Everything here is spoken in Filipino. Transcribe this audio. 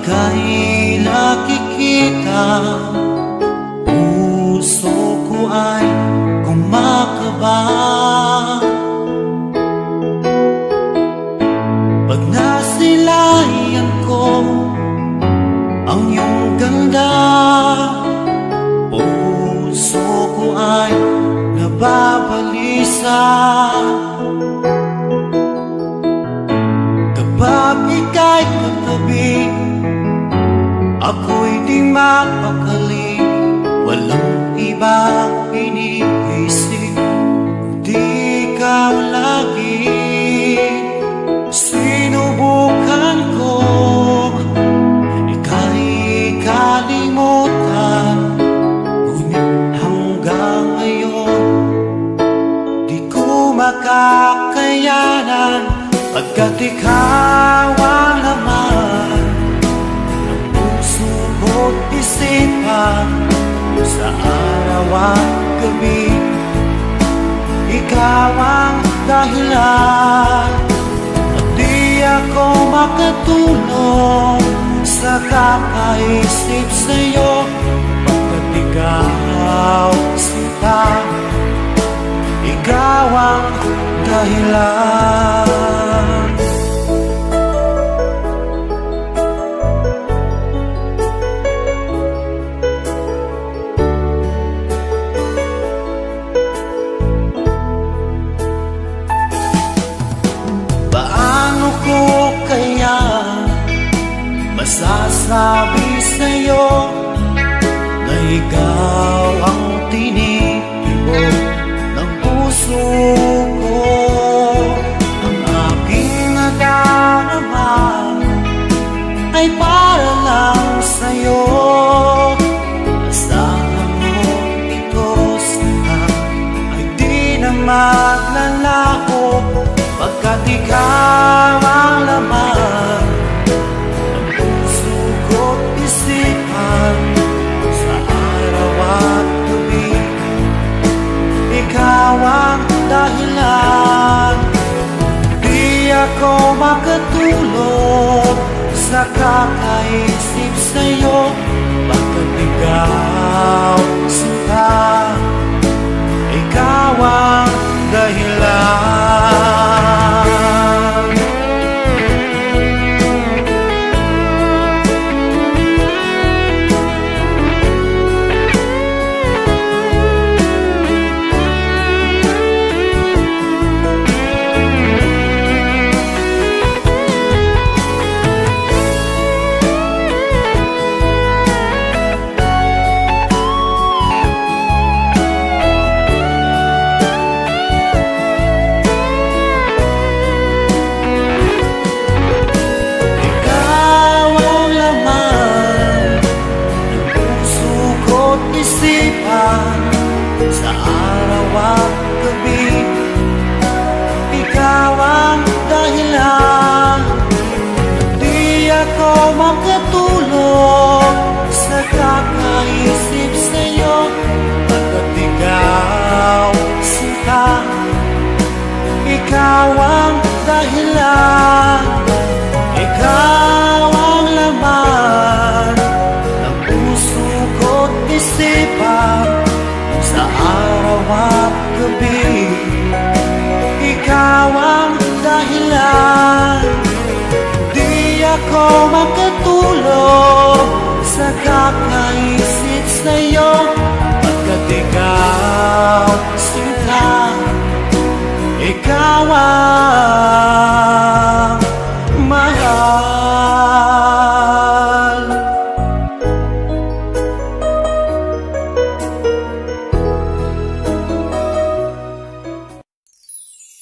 ika'y nakikita, puso ko ay kumakaba. Pag nasilayan ko ang iyong ganda, puso ko ay nababalisa. Kapag ika'y katabi, ako'y di mapakali. Walang ibang iniisip, kundi ikaw lagi. Sinubukan ko ika'y kalimutan, ngunit hanggang ngayon di ko makakayanan. Pagkat ikaw ang laman ng puso ko't isipan, sa araw at gabi, ikaw ang dahilan. At di ako makatulog sa kakaisip sa'yo, pagkat ikaw sinta, ikaw ang dahilan. Paano ko kaya masasabi sa'yo na ikaw ang tinitibok ng puso ko? Ang aking nadarama ay para lang sa'yo. Asahan mo ito sana ay di na maglalaho, pagkat ikaw ang laman ng puso ko't isipan, sa araw at gabi, ikaw ang dahilan. Di ako makatulog sa kakaisip sa'yo, pagkat ikaw sinta, ikaw ang dahilan. Sa araw at gabi, ikaw ang dahilan. Di ako makatulog sa kakaisip sa'yo, pagkat ikaw sinta, ikaw ang dahilan. Ikaw ang laman ng puso ko't isipan, sa araw at gabi, ikaw ang dahilan. Di ako makatulog sa kakaisip sa'yo, pagkat ikaw sinta, ikaw ang mahal.